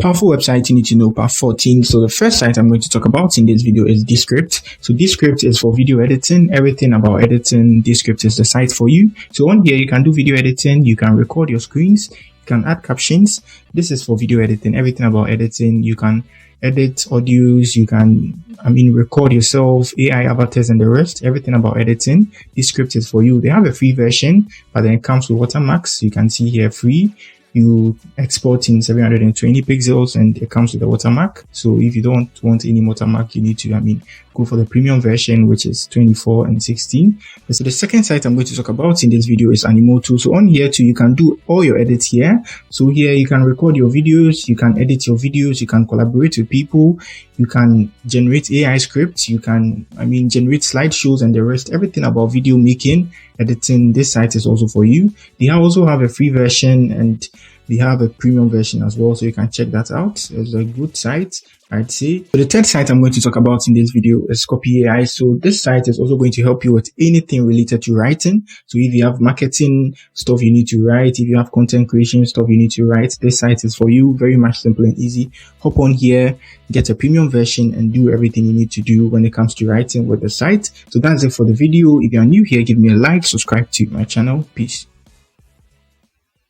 Powerful website you need to know, part 14. So the first site I'm going to talk about in this video is Descript. So Descript is for video editing. Everything about editing, Descript is the site for you. So on here, you can do video editing. You can record your screens. You can add captions. This is for video editing. Everything about editing. You can edit audios. You can, record yourself, AI avatars and the rest. Everything about editing. Descript is for you. They have a free version, but then it comes with watermarks. You can see here free. You export in 720 pixels and it comes with a watermark. So if you don't want any watermark, you need to, go for the premium version, which is 24 and 16. So the second site I'm going to talk about in this video is Animoto. So on here too, you can do all your edits here. So here you can record your videos, you can edit your videos, you can collaborate with people, you can generate AI scripts, you can, generate slideshows and the rest. Everything about video making, editing, this site is also for you. They also have a free version and they have a premium version as well, so you can check that out. It's a good site, I'd say. So the third site I'm going to talk about in this video is Copy AI. So this site is also going to help you with anything related to writing. So if you have marketing stuff you need to write, if you have content creation stuff you need to write, this site is for you. Very much simple and easy. Hop on here, get a premium version and do everything you need to do when it comes to writing with the site. So that's it for the video. If you are new here, give me a like, subscribe to my channel. Peace.